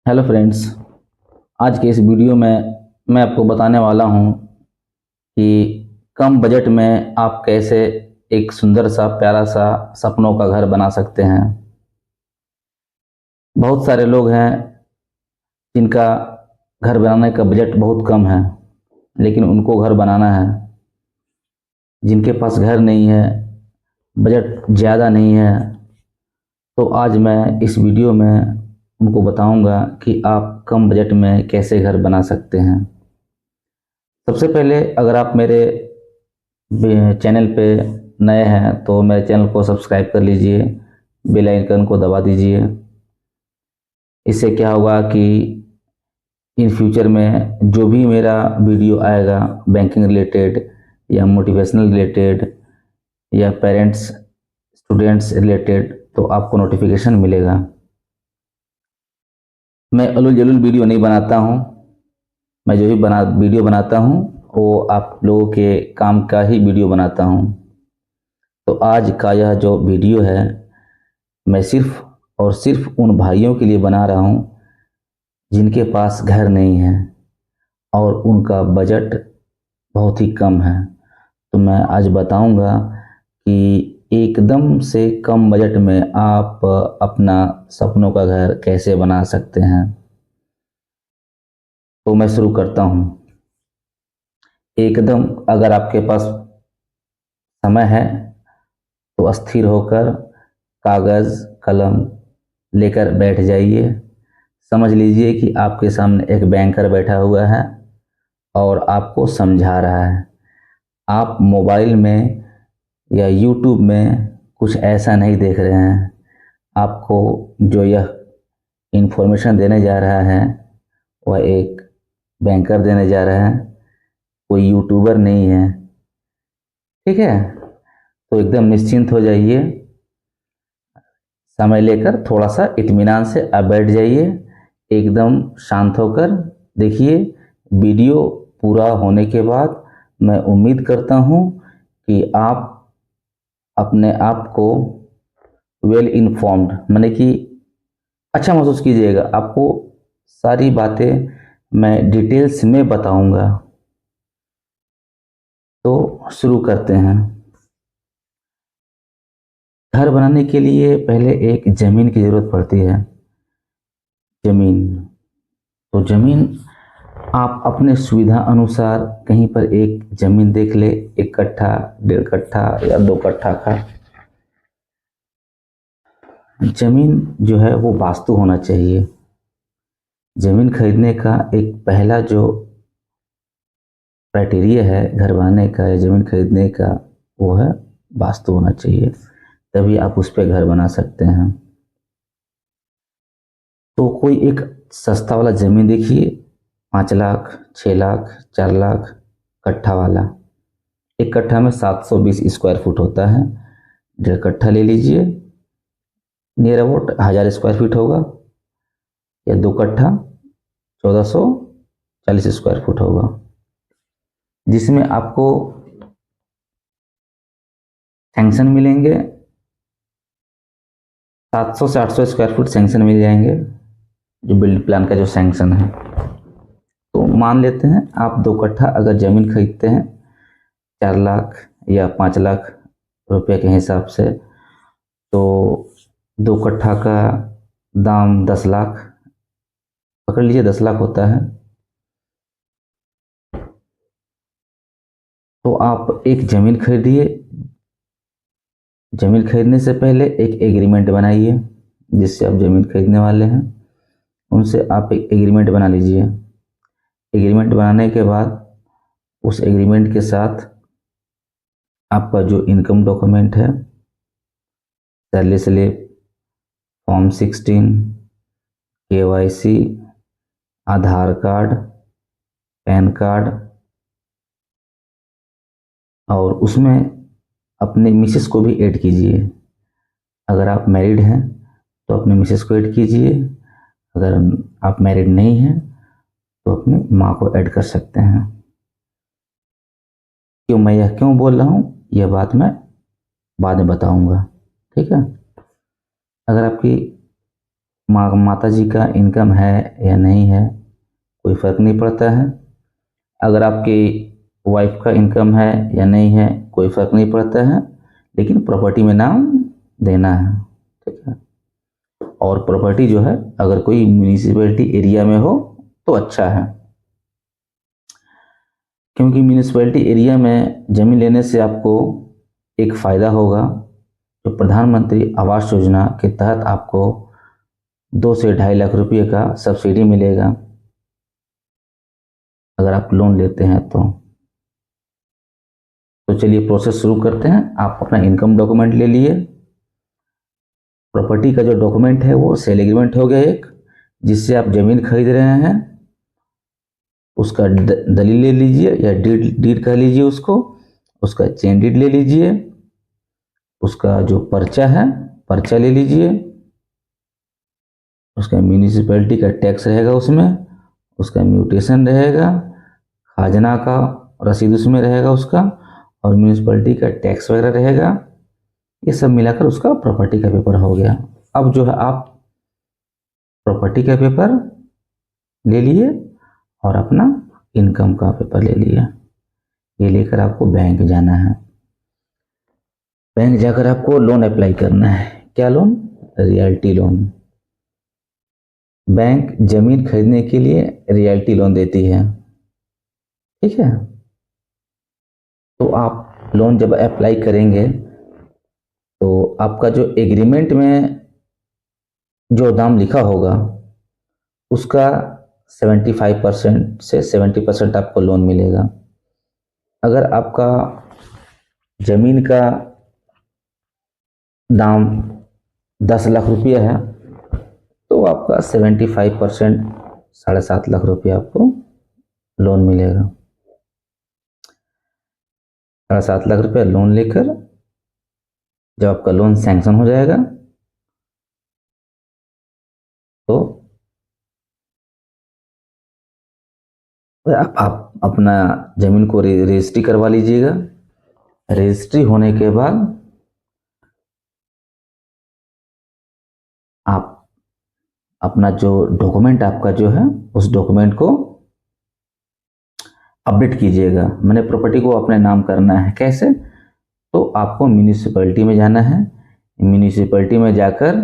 Hello friends. आज के इस वीडियो में मैं आपको बताने वाला हूं कि कम बजट में आप कैसे एक सुंदर सा प्यारा सा सपनों का घर बना सकते हैं। बहुत सारे लोग हैं जिनका घर बनाने का बजट बहुत कम है, लेकिन उनको घर बनाना है। जिनके पास घर नहीं है, बजट ज़्यादा नहीं है, तो आज मैं इस वीडियो में उनको बताऊंगा कि आप कम बजट में कैसे घर बना सकते हैं। सबसे पहले अगर आप मेरे चैनल पे नए हैं तो मेरे चैनल को सब्सक्राइब कर लीजिए, बेल आइकन को दबा दीजिए। इससे क्या होगा कि इन फ्यूचर में जो भी मेरा वीडियो आएगा बैंकिंग रिलेटेड या मोटिवेशनल रिलेटेड या पेरेंट्स स्टूडेंट्स रिलेटेड, तो आपको नोटिफिकेशन मिलेगा। मैं उलूल जलूल वीडियो नहीं बनाता हूँ। मैं जो भी वीडियो बनाता हूँ वो आप लोगों के काम का ही वीडियो बनाता हूँ। तो आज का यह जो वीडियो है, मैं सिर्फ और सिर्फ उन भाइयों के लिए बना रहा हूँ जिनके पास घर नहीं है और उनका बजट बहुत ही कम है। तो मैं आज बताऊंगा कि एकदम से कम बजट में आप अपना सपनों का घर कैसे बना सकते हैं। तो मैं शुरू करता हूँ। एकदम अगर आपके पास समय है तो स्थिर होकर कागज़ कलम लेकर बैठ जाइए। समझ लीजिए कि आपके सामने एक बैंकर बैठा हुआ है और आपको समझा रहा है। आप मोबाइल में या यूट्यूब में कुछ ऐसा नहीं देख रहे हैं। आपको जो यह इंफॉर्मेशन देने जा रहा है वह एक बैंकर देने जा रहा है, कोई यूट्यूबर नहीं है। ठीक है, तो एकदम निश्चिंत हो जाइए। समय लेकर थोड़ा सा इत्मीनान से आप बैठ जाइए, एकदम शांत होकर देखिए। वीडियो पूरा होने के बाद मैं उम्मीद करता हूँ कि आप अपने आप को वेल इन्फॉर्म्ड माने कि अच्छा महसूस कीजिएगा। आपको सारी बातें मैं डिटेल्स में बताऊंगा। तो शुरू करते हैं। घर बनाने के लिए पहले एक ज़मीन की ज़रूरत पड़ती है। ज़मीन, तो ज़मीन आप अपने सुविधा अनुसार कहीं पर एक ज़मीन देख ले, 1 कट्ठा 1.5 कट्ठा या 2 कट्ठा का। ज़मीन जो है वो वास्तु होना चाहिए। ज़मीन खरीदने का एक पहला जो क्राइटेरिया है घर बनाने का या ज़मीन खरीदने का, वो है वास्तु होना चाहिए, तभी आप उस पर घर बना सकते हैं। तो कोई एक सस्ता वाला ज़मीन देखिए, 5 लाख 6 लाख 4 लाख कट्ठा वाला। 1 कट्ठा में 720 स्क्वायर फुट होता है। 1.5 कट्ठा ले लीजिए, नियर अबाउट 1000 स्क्वायर फीट होगा, या 2 कट्ठा 1440 स्क्वायर फुट होगा, जिसमें आपको सैंक्शन मिलेंगे 700 से 800 स्क्वायर फुट सैंक्शन मिल जाएंगे, जो बिल्ड प्लान का जो सैंक्शन है। तो मान लेते हैं आप 2 कट्ठा अगर ज़मीन खरीदते हैं 4 लाख या 5 लाख रुपए के हिसाब से, तो 2 कट्ठा का दाम 10 लाख पकड़ लीजिए, 10 लाख होता है। तो आप एक ज़मीन खरीदिए। ज़मीन खरीदने से पहले एक एग्रीमेंट बनाइए। जिससे आप ज़मीन खरीदने वाले हैं उनसे आप एक एग्रीमेंट बना लीजिए। एग्रीमेंट बनाने के बाद उस एग्रीमेंट के साथ आपका जो इनकम डॉक्यूमेंट है, सैलरी स्लिप, फॉर्म 16, केवाईसी, आधार कार्ड, पैन कार्ड, और उसमें अपने मिसेस को भी ऐड कीजिए। अगर आप मैरिड हैं तो अपने मिसेस को ऐड कीजिए। अगर आप मैरिड नहीं हैं तो अपनी माँ को ऐड कर सकते हैं। मैं यह क्यों बोल रहा हूँ यह बात मैं बाद में बताऊंगा। ठीक है, अगर आपकी माता जी का इनकम है या नहीं है, कोई फ़र्क नहीं पड़ता है। अगर आपकी वाइफ का इनकम है या नहीं है, कोई फ़र्क नहीं पड़ता है, लेकिन प्रॉपर्टी में नाम देना है, ठीक है। और प्रॉपर्टी जो है अगर कोई म्यूनिसिपैलिटी एरिया में हो तो अच्छा है, क्योंकि म्यूनिसिपैलिटी एरिया में ज़मीन लेने से आपको एक फ़ायदा होगा, जो प्रधानमंत्री आवास योजना के तहत आपको 2 से 2.5 लाख रुपये का सब्सिडी मिलेगा अगर आप लोन लेते हैं तो चलिए प्रोसेस शुरू करते हैं। आप अपना इनकम डॉक्यूमेंट ले लिए। प्रॉपर्टी का जो डॉक्यूमेंट है वो सेल एग्रीमेंट हो गया एक, जिससे आप ज़मीन खरीद रहे हैं, उसका दलील ले लीजिए या डीड कह लीजिए उसको, उसका चेन डीड ले लीजिए, उसका जो पर्चा है पर्चा ले लीजिए, उसका म्यूनिसिपैलिटी का टैक्स रहेगा उसमें, उसका म्यूटेशन रहेगा, खाजना का रसीद उसमें रहेगा उसका, और म्यूनिसिपैलिटी का टैक्स वगैरह रहेगा। ये सब मिलाकर उसका प्रॉपर्टी का पेपर हो गया। अब जो है आप प्रॉपर्टी का पेपर ले लिए और अपना इनकम का पेपर ले लिए। ये लेकर आपको बैंक जाना है। बैंक जाकर आपको लोन अप्लाई करना है। क्या लोन? Realty loan. बैंक जमीन खरीदने के लिए रियल्टी लोन देती है, ठीक है। तो आप लोन जब अप्लाई करेंगे तो आपका जो एग्रीमेंट में जो दाम लिखा होगा उसका 75% से 70% आपको लोन मिलेगा। अगर आपका ज़मीन का दाम 10 लाख रुपया है तो आपका 75% 7.5 लाख रुपया आपको लोन मिलेगा। 7.5 लाख रुपया लोन लेकर जब आपका लोन सैंक्शन हो जाएगा तो आप अपना ज़मीन को रजिस्ट्री करवा लीजिएगा। रजिस्ट्री होने के बाद आप अपना जो डॉक्यूमेंट आपका जो है उस डॉक्यूमेंट को अपडेट कीजिएगा। मैंने प्रॉपर्टी को अपने नाम करना है। कैसे? तो आपको म्यूनिसिपैलिटी में जाना है। म्यूनिसिपैलिटी में जाकर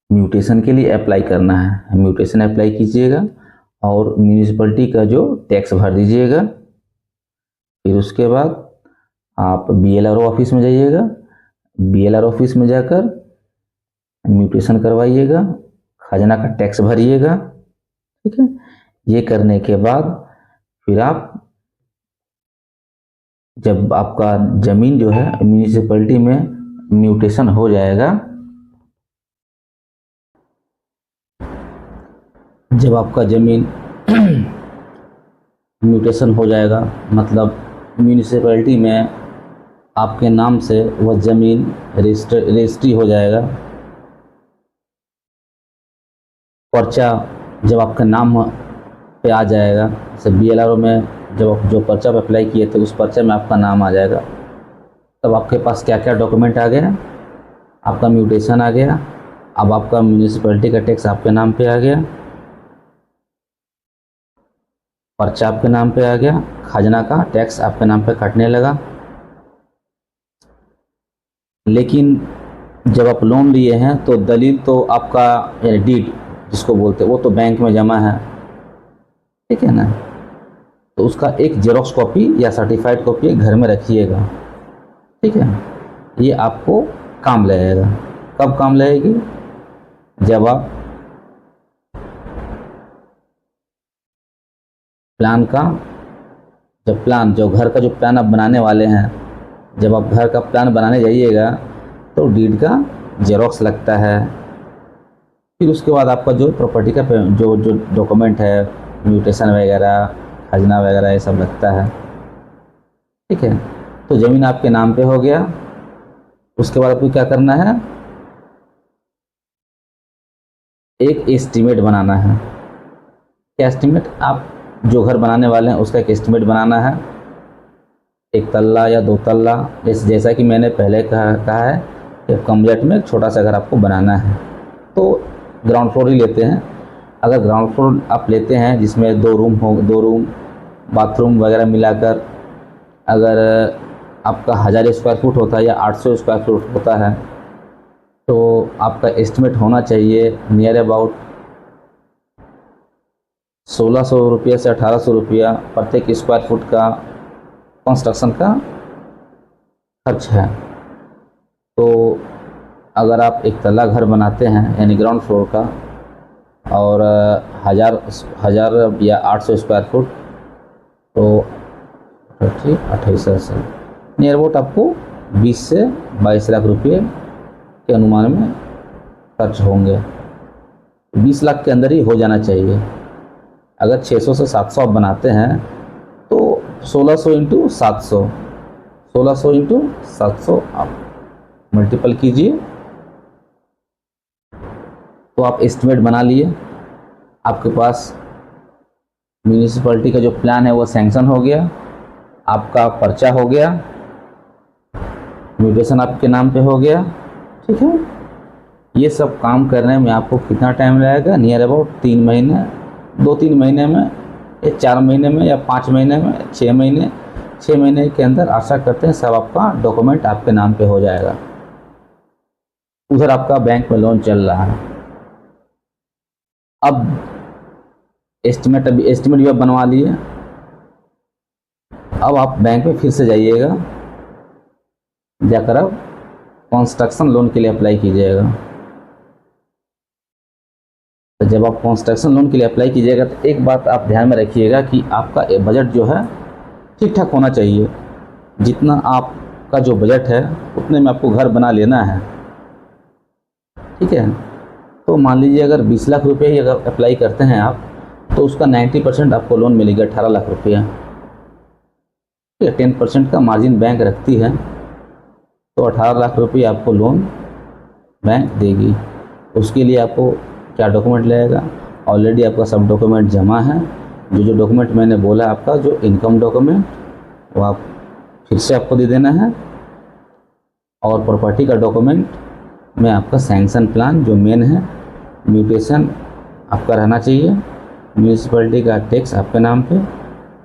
म्यूटेशन के लिए अप्लाई करना है। म्यूटेशन अप्लाई कीजिएगा और म्यूनिसिपैलिटी का जो टैक्स भर दीजिएगा। फिर उसके बाद आप बीएलआरओ ऑफिस में जाइएगा। बीएलआरओ ऑफिस में जाकर म्यूटेशन करवाइएगा, खजाना का टैक्स भरिएगा, ठीक है। ये करने के बाद फिर आप जब आपका ज़मीन जो है म्यूनिसिपैलिटी में म्यूटेशन हो जाएगा, जब आपका ज़मीन म्यूटेशन हो जाएगा मतलब म्यूनिसिपैलिटी में आपके नाम से वह ज़मीन रजिस्ट्री हो जाएगा, पर्चा जब आपका नाम पे आ जाएगा, जैसे बीएलआरओ में जब आप जो पर्चा पे अप्लाई किए थे उस पर्चे में आपका नाम आ जाएगा, तब आपके पास क्या क्या डॉक्यूमेंट आ गया? आपका म्यूटेशन आ गया, अब आपका म्यूनिसिपैलिटी का टैक्स आपके नाम पे आ गया, पर्चा आपके नाम पे आ गया, खजाना का टैक्स आपके नाम पे कटने लगा। लेकिन जब आप लोन लिए हैं तो दलील तो आपका यानी डीड जिसको बोलते हैं वो तो बैंक में जमा है, ठीक है ना। तो उसका एक जेरोक्स कॉपी या सर्टिफाइड कॉपी घर में रखिएगा, ठीक है। ये आपको काम लगेगा। कब काम लगेगी? जब आप प्लान का जो घर का जो प्लान आप बनाने वाले हैं, जब आप घर का प्लान बनाने जाइएगा तो डीड का जेरोक्स लगता है। फिर उसके बाद आपका जो प्रॉपर्टी का जो डॉक्यूमेंट है, म्यूटेशन वगैरह, खजना वगैरह, ये सब लगता है, ठीक है। तो ज़मीन आपके नाम पे हो गया। उसके बाद आपको क्या करना है? एक एस्टीमेट बनाना है। क्या एस्टीमेट? आप जो घर बनाने वाले हैं उसका एक एस्टीमेट बनाना है, 1 तल्ला या 2 तल्ला, जैसा कि मैंने पहले कहा है कि कम बजट में एक छोटा सा घर आपको बनाना है, तो ग्राउंड फ्लोर ही लेते हैं। अगर ग्राउंड फ्लोर आप लेते हैं जिसमें 2 रूम हो, 2 रूम बाथरूम वगैरह मिलाकर अगर आपका 1000 स्क्वायर फुट होता है या 800 स्क्वायर फुट होता है तो आपका एस्टिमेट होना चाहिए नियर अबाउट 1600 रुपये से 1800 रुपया प्रत्येक स्क्वायर फुट का कंस्ट्रक्शन का खर्च है। तो अगर आप एक तल्ला घर बनाते हैं यानी ग्राउंड फ्लोर का और 1000 या 800 स्क्वायर फुट तो 28 से नियर अबाउट आपको 20 से 22 लाख रुपये के अनुमान में खर्च होंगे। 20 लाख के अंदर ही हो जाना चाहिए। अगर 600 से 700 आप बनाते हैं तो 1600 इंटू 700 आप मल्टीपल कीजिए तो आप एस्टिमेट बना लिए। आपके पास म्यूनिसिपैलिटी का जो प्लान है वो सैंक्शन हो गया, आपका पर्चा हो गया, म्यूटेशन आपके नाम पे हो गया। ठीक है, ये सब काम करने में आपको कितना टाइम लगेगा? नियर अबाउट 3 महीने, 2-3 महीने में या 4 महीने में या 5 महीने में, 6 महीने के अंदर आशा करते हैं सब आपका डॉक्यूमेंट आपके नाम पे हो जाएगा। उधर आपका बैंक में लोन चल रहा है। अब एस्टिमेट भी आप बनवा लिए। अब आप बैंक में फिर से जाइएगा, जाकर अब कंस्ट्रक्शन लोन के लिए अप्लाई कीजिएगा। तो जब आप कंस्ट्रक्शन लोन के लिए अप्लाई कीजिएगा तो एक बात आप ध्यान में रखिएगा कि आपका बजट जो है ठीक ठाक होना चाहिए। जितना आपका जो बजट है उतने में आपको घर बना लेना है। ठीक है, तो मान लीजिए अगर 20 लाख रुपये ही अगर अप्लाई करते हैं आप तो उसका 90% आपको लोन मिलेगा 18 लाख रुपया। 10% का मार्जिन बैंक रखती है तो 18 लाख रुपये आपको लोन बैंक देगी। उसके लिए आपको क्या डॉक्यूमेंट लगेगा? ऑलरेडी आपका सब डॉक्यूमेंट जमा है। जो डॉक्यूमेंट मैंने बोला आपका जो इनकम डॉक्यूमेंट वो आप फिर से आपको दे देना है। और प्रॉपर्टी का डॉक्यूमेंट में आपका सैंक्शन प्लान जो मेन है, म्यूटेशन आपका रहना चाहिए, म्यूनिसिपैलिटी का टैक्स आपके नाम पे,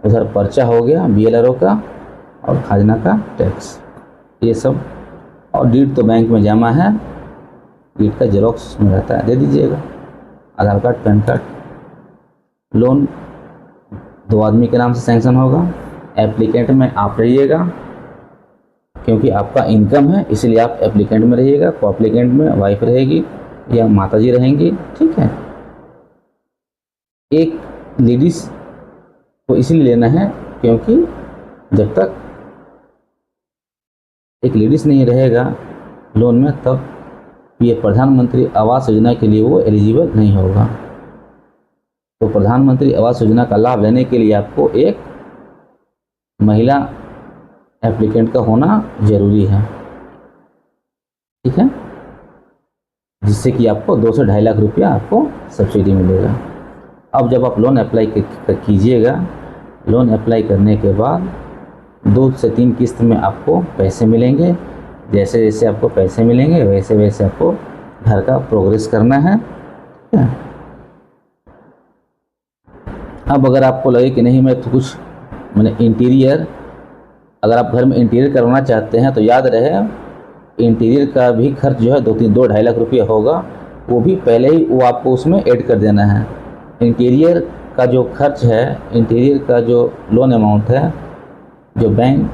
उधर पर्चा हो गया BLRO का और खाजना का टैक्स, ये सब। और डीड तो बैंक में जमा है, डीड का जेरोक्स में रहता है, दे दीजिएगा। आधार कार्ड, पैन कार्ड। लोन 2 आदमी के नाम से सैंक्शन होगा। एप्लीकेंट में आप रहिएगा क्योंकि आपका इनकम है, इसलिए आप एप्लीकेंट में रहिएगा। को एप्लीकेंट में वाइफ रहेगी या माताजी रहेंगी। ठीक है, एक लेडीज़ को इसलिए लेना है क्योंकि जब तक एक लेडीज़ नहीं रहेगा लोन में तब ये प्रधानमंत्री आवास योजना के लिए वो एलिजिबल नहीं होगा। तो प्रधानमंत्री आवास योजना का लाभ लेने के लिए आपको एक महिला एप्लीकेंट का होना जरूरी है। ठीक है, जिससे कि आपको 2 से 2.5 लाख रुपया आपको सब्सिडी मिलेगा। अब जब आप लोन अप्लाई कीजिएगा, लोन अप्लाई करने के बाद 2 से 3 किस्त में आपको पैसे मिलेंगे। जैसे जैसे आपको पैसे मिलेंगे वैसे वैसे आपको घर का प्रोग्रेस करना है। अब अगर आपको लगे कि नहीं मैं तो कुछ मैंने इंटीरियर, अगर आप घर में इंटीरियर करवाना चाहते हैं तो याद रहे इंटीरियर का भी खर्च जो है 2-2.5 लाख रुपया होगा। वो भी पहले ही वो आपको उसमें ऐड कर देना है। इंटीरियर का जो खर्च है, इंटीरियर का जो लोन अमाउंट है, जो बैंक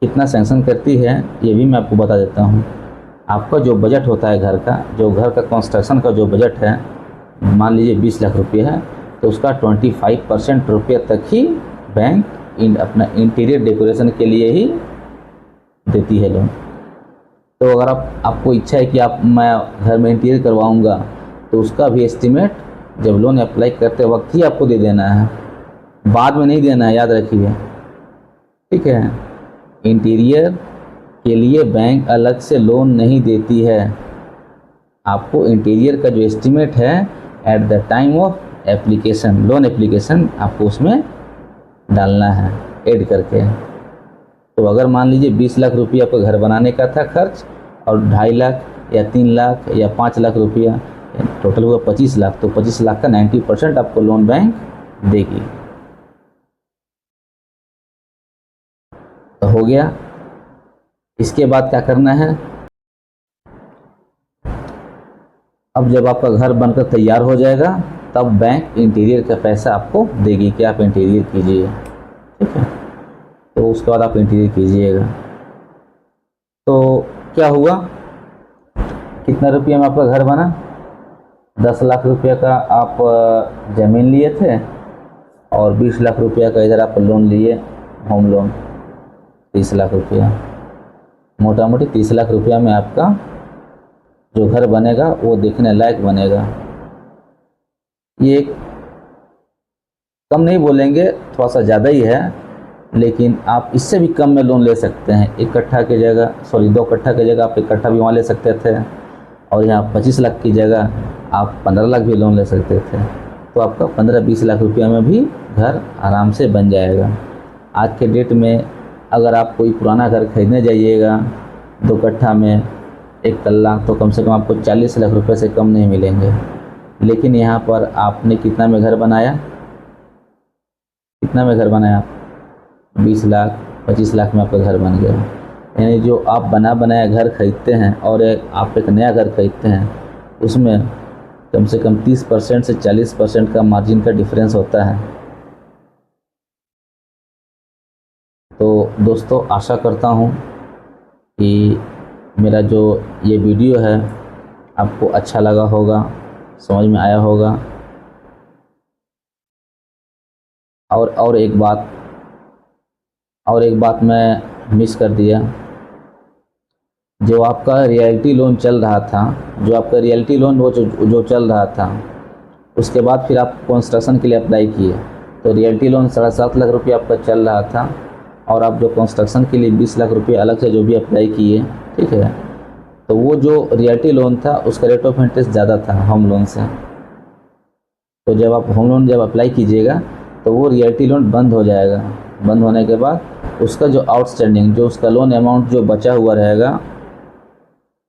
कितना सैंक्शन करती है ये भी मैं आपको बता देता हूँ। आपका जो बजट होता है घर का, जो घर का कंस्ट्रक्शन का जो बजट है, मान लीजिए 20 लाख रुपये है तो उसका 25% रुपये तक ही बैंक अपना इंटीरियर डेकोरेशन के लिए ही देती है लोन। तो अगर आपको इच्छा है कि मैं घर में इंटीरियर करवाऊँगा तो उसका भी एस्टिमेट जब लोन अप्लाई करते वक्त ही आपको दे देना है, बाद में नहीं देना है, याद रखिए। ठीक है, इंटीरियर के लिए बैंक अलग से लोन नहीं देती है। आपको इंटीरियर का जो एस्टिमेट है at the time of application, loan application, आपको उसमें डालना है ऐड करके। तो अगर मान लीजिए 20 लाख रुपये आपको घर बनाने का था खर्च और 2.5 लाख या 3 लाख या 5 लाख रुपया, टोटल हुआ 25 लाख। तो 25 लाख का 90% आपको लोन बैंक देगी। तो हो गया। इसके बाद क्या करना है, अब जब आपका घर बनकर तैयार हो जाएगा तब बैंक इंटीरियर का पैसा आपको देगी कि आप इंटीरियर कीजिए, ठीक है। तो उसके बाद आप इंटीरियर कीजिएगा। तो क्या हुआ, कितना रुपये में आपका घर बना? 10 लाख रुपये का आप ज़मीन लिए थे और 20 लाख रुपये का इधर आप लोन लिए, होम लोन 30 लाख रुपया। मोटा मोटी 30 लाख रुपया में आपका जो घर बनेगा वो देखने लायक बनेगा। ये कम नहीं बोलेंगे, थोड़ा सा ज़्यादा ही है, लेकिन आप इससे भी कम में लोन ले सकते हैं। 1 कट्ठा की जगह 2 कट्ठा की जगह आप 1 कट्ठा भी वहाँ ले सकते थे, और यहाँ 25 लाख की जगह आप 15 लाख भी लोन ले सकते थे। तो आपका 15-20 लाख रुपया में भी घर आराम से बन जाएगा। आज के डेट में अगर आप कोई पुराना घर खरीदने जाइएगा 2 कट्ठा में 1 तल्ला, तो कम से कम आपको 40 लाख रुपये से कम नहीं मिलेंगे। लेकिन यहाँ पर आपने कितना में घर बनाया, कितना में घर बनाया आप? 20 लाख 25 लाख में आपका घर बन गया। यानी जो आप बना बनाया घर खरीदते हैं और आप एक नया घर खरीदते हैं, उसमें कम से कम 30% से 40% का मार्जिन का डिफरेंस होता है। तो दोस्तों, आशा करता हूँ कि मेरा जो ये वीडियो है आपको अच्छा लगा होगा, समझ में आया होगा। और एक बात मैं मिस कर दिया, जो आपका रियल्टी लोन चल रहा था, जो आपका रियल्टी लोन वो जो चल रहा था, उसके बाद फिर आप कंस्ट्रक्शन के लिए अप्लाई किए, तो रियल्टी लोन 7.5 लाख रुपये आपका चल रहा था, और आप जो कंस्ट्रक्शन के लिए 20 लाख रुपये अलग से जो भी अप्लाई किए, ठीक है, तो वो जो रियल्टी लोन था उसका रेट ऑफ इंटरेस्ट ज़्यादा था होम लोन से। तो जब आप होम लोन जब अप्लाई कीजिएगा तो वो रियल्टी लोन बंद हो जाएगा। बंद होने के बाद उसका जो आउटस्टैंडिंग, जो उसका लोन अमाउंट जो बचा हुआ रहेगा,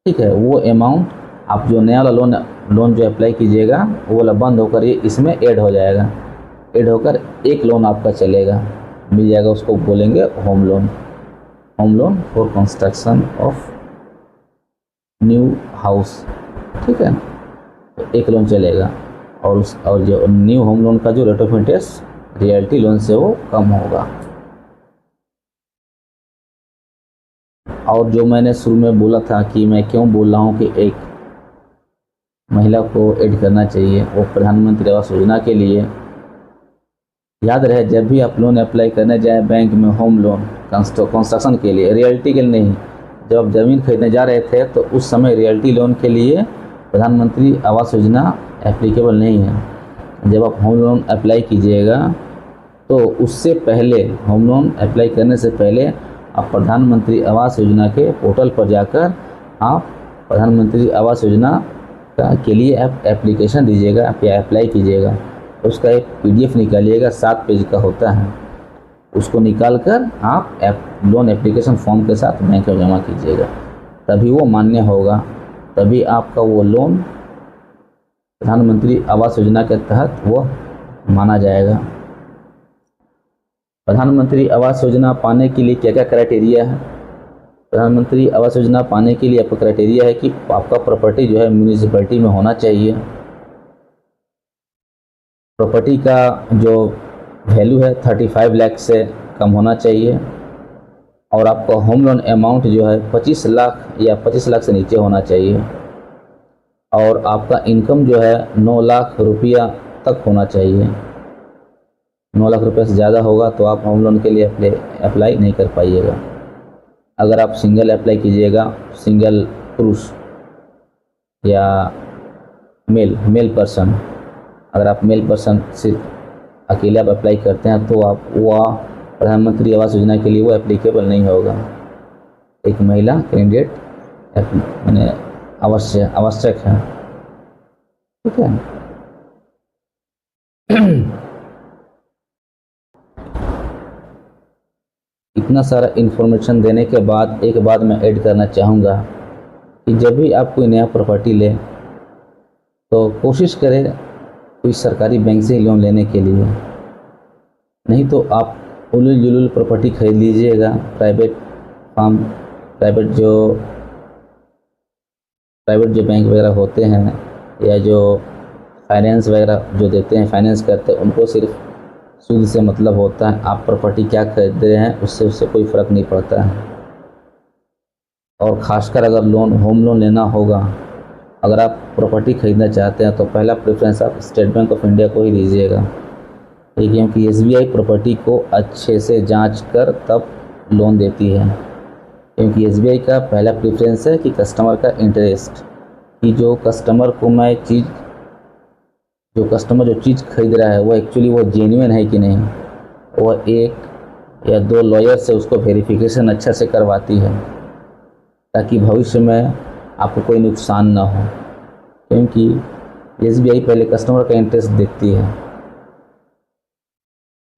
ठीक है, वो अमाउंट आप जो नया वाला लोन जो अप्लाई कीजिएगा वो वाला बंद होकर ये इसमें ऐड हो जाएगा। ऐड होकर एक लोन आपका चलेगा, मिल जाएगा, उसको बोलेंगे home loan. Home loan for construction of new house, ठीक है। तो एक लोन चलेगा, और जो न्यू होम लोन का जो rate of interest realty loan से वो कम होगा। और जो मैंने शुरू में बोला था कि मैं क्यों बोल रहा हूँ कि एक महिला को ऐड करना चाहिए, वो प्रधानमंत्री आवास योजना के लिए। याद रहे, जब भी आप लोन अप्लाई करने जाएं बैंक में, होम लोन कंस्ट्रक्शन के लिए, रियल्टी के लिए नहीं, जब आप ज़मीन खरीदने जा रहे थे तो उस समय रियल्टी लोन के लिए प्रधानमंत्री आवास योजना एप्लीकेबल नहीं है। जब आप होम लोन अप्लाई कीजिएगा तो उससे पहले, होम लोन अप्लाई करने से पहले आप प्रधानमंत्री आवास योजना के पोर्टल पर जाकर आप प्रधानमंत्री आवास योजना के लिए आप एप्लीकेशन दीजिएगा, आप या अप्लाई कीजिएगा। उसका एक PDF निकालिएगा, 7 पेज का होता है, उसको निकाल कर आप लोन एप्लीकेशन फॉर्म के साथ बैंक में जमा कीजिएगा, तभी वो मान्य होगा, तभी आपका वो लोन प्रधानमंत्री आवास योजना के तहत वो माना जाएगा। प्रधानमंत्री आवास योजना पाने के लिए क्या क्या क्राइटेरिया है? प्रधानमंत्री आवास योजना पाने के लिए आपका क्राइटेरिया है कि आपका प्रॉपर्टी जो है म्यूनिसिपैलिटी में होना चाहिए। प्रॉपर्टी का जो वैल्यू है 35 लाख से कम होना चाहिए, और आपका होम लोन अमाउंट जो है 25 लाख या 25 लाख से नीचे होना चाहिए, और आपका इनकम जो है 9 लाख रुपया तक होना चाहिए। 9 लाख रुपये से ज़्यादा होगा तो आप होम लोन के लिए अप्लाई नहीं कर पाइएगा। अगर आप सिंगल अप्लाई कीजिएगा, सिंगल पुरुष या मेल पर्सन, अगर आप मेल पर्सन सिर्फ अकेले आप अप्लाई करते हैं तो आप वह प्रधानमंत्री आवास योजना के लिए वो एप्लीकेबल नहीं होगा। एक महिला कैंडिडेट मैंने आवश्यक है, ठीक है। इतना सारा इन्फॉर्मेशन देने के बाद एक बात मैं ऐड करना चाहूँगा कि जब भी आप कोई नया प्रॉपर्टी लें तो कोशिश करें कोई सरकारी बैंक से ही लोन लेने के लिए, नहीं तो आप उलूल जुलूल प्रॉपर्टी खरीद लीजिएगा। प्राइवेट जो बैंक वगैरह होते हैं या जो फाइनेंस वगैरह जो देते हैं, फाइनेंस करते हैं, उनको सिर्फ सूद से मतलब होता है। आप प्रॉपर्टी क्या खरीद रहे हैं उससे कोई फ़र्क नहीं पड़ता है। और ख़ासकर अगर होम लोन लेना होगा, अगर आप प्रॉपर्टी खरीदना चाहते हैं तो पहला प्रेफरेंस आप स्टेट बैंक ऑफ इंडिया को ही दीजिएगा। ठीक है, क्योंकि एसबीआई प्रॉपर्टी को अच्छे से जांच कर तब लोन देती है। क्योंकि एसबीआई का पहला प्रेफरेंस है कि कस्टमर का इंटरेस्ट, कि जो कस्टमर जो चीज़ खरीद रहा है वो एक्चुअली वो जेन्युइन है कि नहीं। वह एक या दो लॉयर से उसको वेरिफिकेशन अच्छा से करवाती है, ताकि भविष्य में आपको कोई नुकसान ना हो। क्योंकि एसबीआई पहले कस्टमर का इंटरेस्ट देखती है,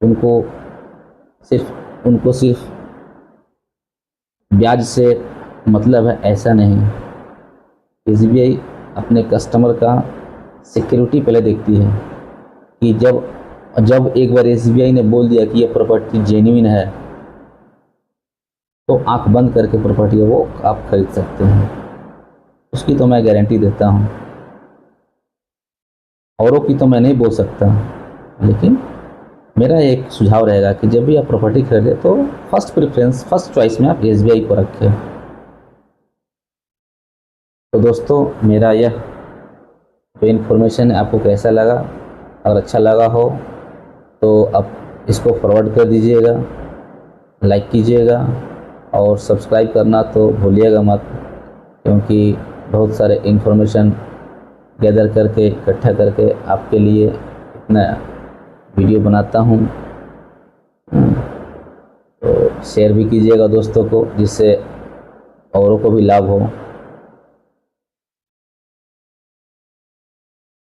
उनको सिर्फ ब्याज से मतलब है, ऐसा नहीं। एसबीआई अपने कस्टमर का सिक्योरिटी पहले देखती है कि जब एक बार एसबीआई ने बोल दिया कि ये प्रॉपर्टी जेन्युइन है, तो आंख बंद करके प्रॉपर्टी है वो आप खरीद सकते हैं। उसकी तो मैं गारंटी देता हूँ। औरों की तो मैं नहीं बोल सकता, लेकिन मेरा एक सुझाव रहेगा कि जब भी आप प्रॉपर्टी खरीदें तो फर्स्ट चॉइस में आप एसबीआई को रखें। तो दोस्तों, मेरा यह जो इन्फॉर्मेशन है आपको कैसा लगा? अगर अच्छा लगा हो तो आप इसको फॉरवर्ड कर दीजिएगा, लाइक कीजिएगा और सब्सक्राइब करना तो भूलिएगा मत। क्योंकि बहुत सारे इन्फॉर्मेशन गैदर करके इकट्ठा करके आपके लिए इतना वीडियो बनाता हूँ। तो शेयर भी कीजिएगा दोस्तों को, जिससे औरों को भी लाभ हो।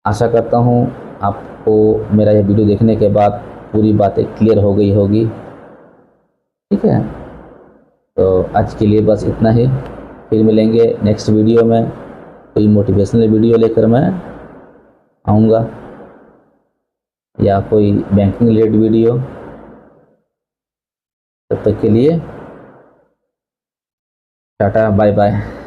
आशा करता हूँ आपको मेरा यह वीडियो देखने के बाद पूरी बातें क्लियर हो गई होगी। ठीक है, तो आज के लिए बस इतना ही। फिर मिलेंगे नेक्स्ट वीडियो में, कोई मोटिवेशनल वीडियो लेकर मैं आऊँगा या कोई बैंकिंग रिलेटेड वीडियो। तब तक के लिए टाटा, बाय बाय।